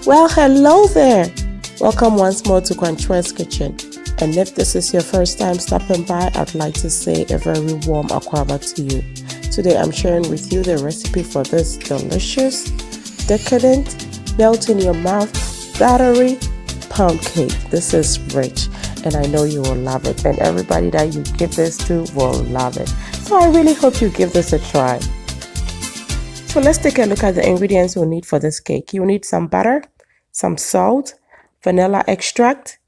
Well, hello there. Welcome once more to Quanchua's Kitchen. And if this is your first time stopping by, I'd like to say a very warm akwaba to you. Today I'm sharing with you the recipe for this delicious, decadent, melt in your mouth, battery pound cake. This is rich and I know you will love it, and everybody that you give this to will love it. So I really hope you give this a try. So let's take a look at the ingredients we'll need for this cake. You need some butter, some salt, vanilla extract,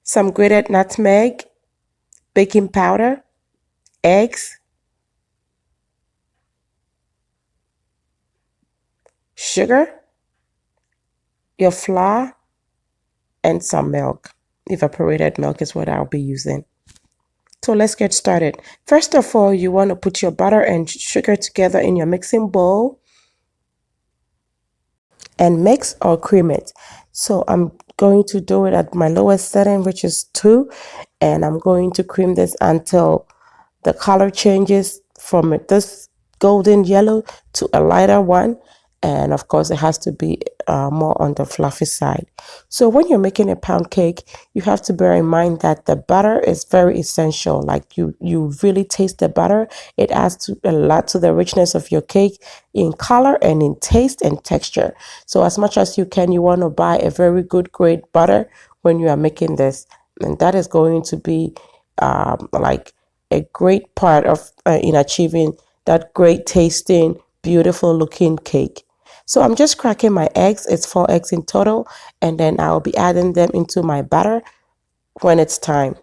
some grated nutmeg, baking powder, eggs, sugar, your flour, and some milk. Evaporated milk is what I'll be using. So let's get started. First of all, you want to put your butter and sugar together in your mixing bowl and mix or cream it. So I'm going to do it at my lowest setting, which is 2, and I'm going to cream this until the color changes from this golden yellow to a lighter one, and of course it has to be more on the fluffy side. So when you're making a pound cake, you have to bear in mind that the butter is very essential. Like you really taste the butter. It adds a lot to the richness of your cake in color and in taste and texture. So as much as you can, you want to buy a very good grade butter when you are making this, and that is going to be like a great part of in achieving that great tasting, beautiful looking cake. So I'm just cracking my eggs. It's 4 eggs in total, and then I'll be adding them into my batter when it's time.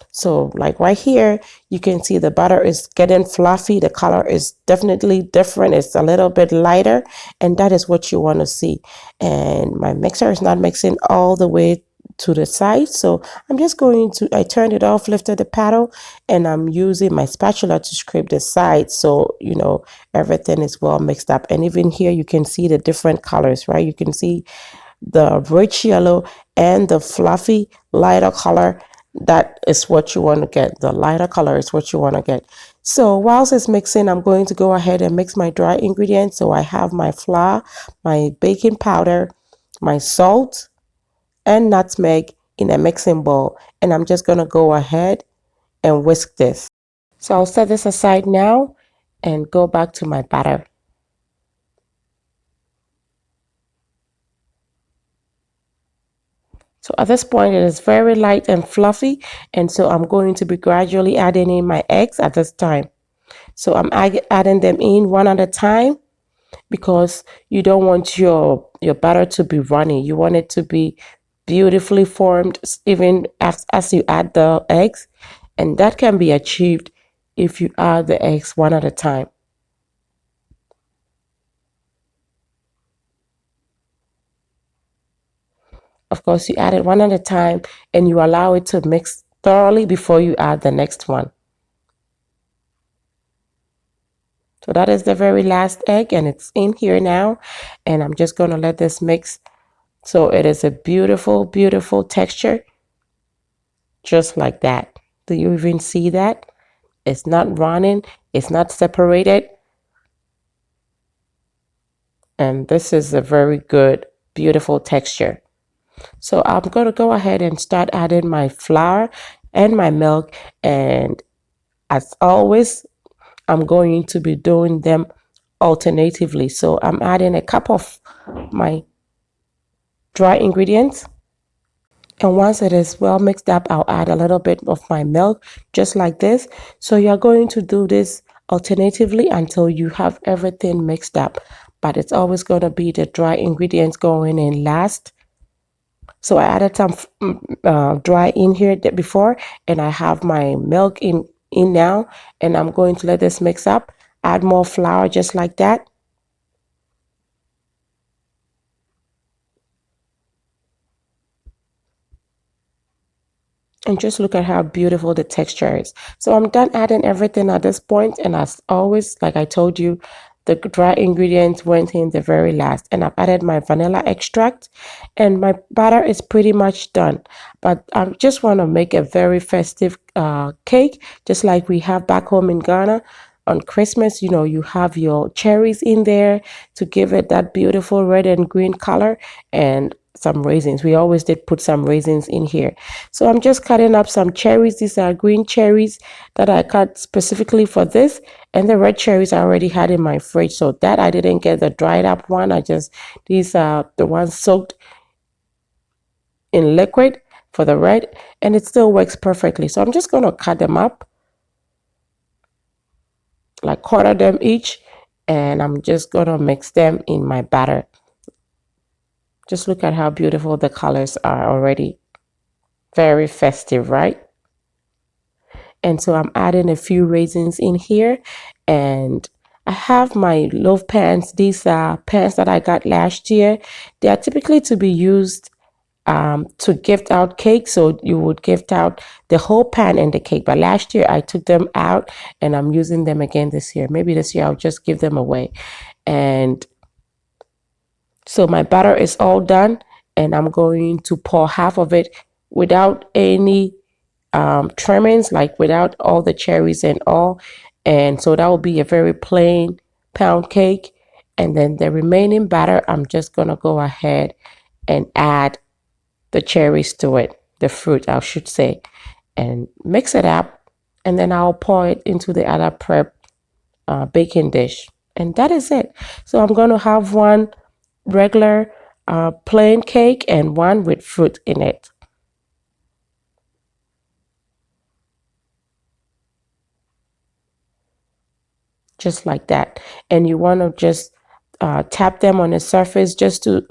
So like right here, you can see the butter is getting fluffy. The color is definitely different. It's a little bit lighter, and that is what you want to see. And my mixer is not mixing all the way to the side, so I'm just going to, I turned it off, lifted the paddle, and I'm using my spatula to scrape the sides so you know everything is well mixed up. And even here you can see the different colors, right? You can see the rich yellow and the fluffy lighter color. That is what you want to get. The lighter color is what you want to get. So whilst it's mixing, I'm going to go ahead and mix my dry ingredients. So I have my flour, my baking powder, my salt, and nutmeg in a mixing bowl, and I'm just going to go ahead and whisk this. So I'll set this aside now and go back to my batter. So at this point it is very light and fluffy, and so I'm going to be gradually adding in my eggs at this time. So I'm adding them in one at a time, because you don't want your batter to be runny. You want it to be beautifully formed even as you add the eggs, and that can be achieved if you add the eggs one at a time. Of course, you add it one at a time and you allow it to mix thoroughly before you add the next one. So that is the very last egg, and it's in here now, and I'm just going to let this mix so it is a beautiful, beautiful texture, just like that. Do you even see that? It's not running, it's not separated, and this is a very good, beautiful texture. So I'm going to go ahead and start adding my flour and my milk, and as always, I'm going to be doing them alternatively. So I'm adding a cup of my dry ingredients, and once it is well mixed up, I'll add a little bit of my milk, just like this. So you're going to do this alternatively until you have everything mixed up, but it's always going to be the dry ingredients going in last. So I added some dry in here before, and I have my milk in now, and I'm going to let this mix up, add more flour just like that. And just look at how beautiful the texture is. So I'm done adding everything at this point, and as always, like I told you, the dry ingredients went in the very last, and I've added my vanilla extract, and my batter is pretty much done. But I just want to make a very festive cake, just like we have back home in Ghana. on Christmas, you know, you have your cherries in there to give it that beautiful red and green color, and some raisins. We always did put some raisins in here. So I'm just cutting up some cherries. These are green cherries that I cut specifically for this, and the red cherries I already had in my fridge. So that I didn't get the dried up one. These are the ones soaked in liquid for the red, and it still works perfectly. So I'm just going to cut them up, like quarter them each, and I'm just going to mix them in my batter. Just look at how beautiful the colors are already. Very festive, right? And so I'm adding a few raisins in here, and I have my loaf pans. These are pans that I got last year. They are typically to be used to gift out cake. So you would gift out the whole pan and the cake. But last year I took them out, and I'm using them again this year. Maybe this year I'll just give them away. And so my batter is all done, and I'm going to pour half of it without any trimmings, like without all the cherries and all. And so that will be a very plain pound cake. And then the remaining batter, I'm just going to go ahead and add the cherries to it, the fruit, I should say, and mix it up. And then I'll pour it into the other prep baking dish. And that is it. So I'm going to have one regular plain cake and one with fruit in it. Just like that. And you want to just tap them on the surface just to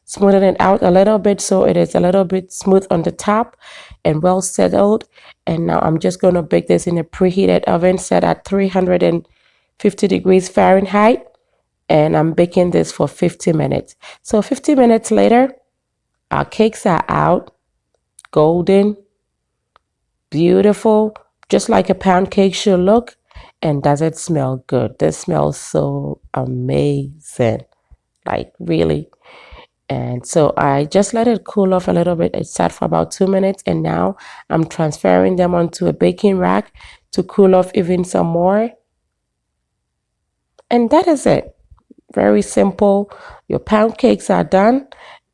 smoothen it out a little bit, so it is a little bit smooth on the top and well settled. And now I'm just going to bake this in a preheated oven set at 350 degrees Fahrenheit, and I'm baking this for 50 minutes. So 50 minutes later, our cakes are out, golden, beautiful, just like a pound cake should look. And does it smell good? This smells so amazing, like really. And so I just let it cool off a little bit. It sat for about 2 minutes, and now I'm transferring them onto a baking rack to cool off even some more. And that is it. Very simple. Your pound cakes are done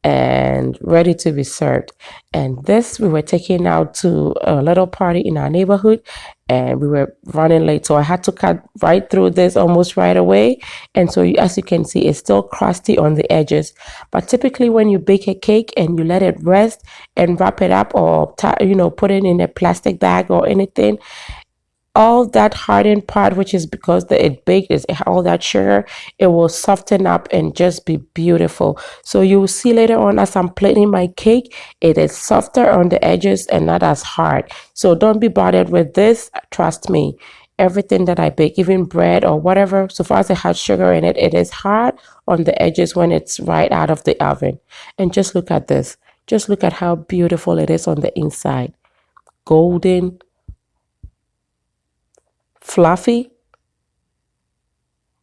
and ready to be served. And this we were taking out to a little party in our neighborhood, and we were running late, so I had to cut right through this almost right away. And so as you can see, it's still crusty on the edges. But typically when you bake a cake and you let it rest and wrap it up, or put it in a plastic bag or anything, all that hardened part, which is because it baked, is all that sugar, it will soften up and just be beautiful. So you will see later on as I'm plating my cake, it is softer on the edges and not as hard. So don't be bothered with this. Trust me, everything that I bake, even bread or whatever, so far as it has sugar in it, it is hard on the edges when it's right out of the oven. And just look at this. Just look at how beautiful it is on the inside. Golden, fluffy,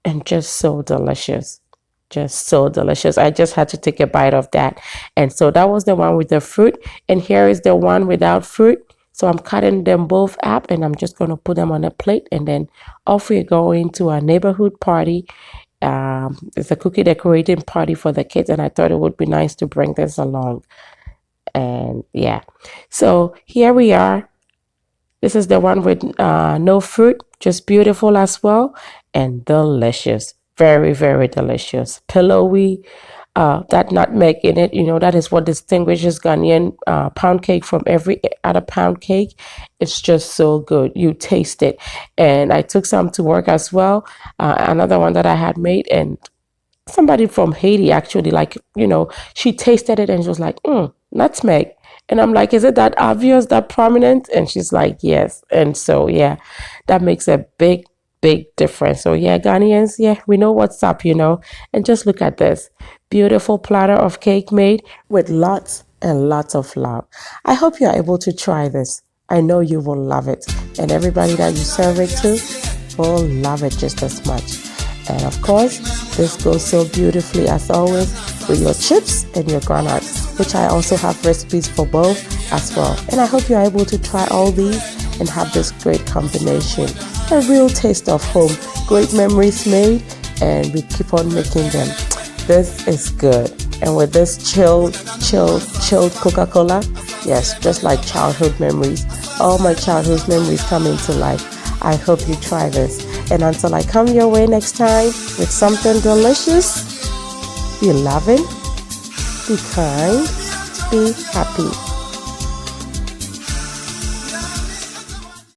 and just so delicious. Just so delicious. I just had to take a bite of that. And so that was the one with the fruit, and here is the one without fruit. So I'm cutting them both up, and I'm just going to put them on a plate, and then off we're going to our neighborhood party. It's a cookie decorating party for the kids, and I thought it would be nice to bring this along. And yeah, so here we are. This is the one with no fruit, just beautiful as well, and delicious. Very, very delicious. Pillowy, that nutmeg in it, that is what distinguishes Ghanaian pound cake from every other pound cake. It's just so good. You taste it. And I took some to work as well. Another one that I had made, and somebody from Haiti actually, she tasted it and she was like, nutmeg. And I'm like, is it that obvious, that prominent? And she's like, yes. And so, yeah, that makes a big, big difference. So, yeah, Ghanaians, yeah, we know what's up, And just look at this beautiful platter of cake made with lots and lots of love. I hope you're able to try this. I know you will love it. And everybody that you serve it to will love it just as much. And of course, this goes so beautifully as always with your chips and your groundnuts, which I also have recipes for both as well. And I hope you're able to try all these and have this great combination. a real taste of home. Great memories made, and we keep on making them. This is good. And with this chilled Coca-Cola, yes, just like childhood memories. All my childhood memories come into life. I hope you try this. And until I come your way next time with something delicious, be loving, be kind, be happy.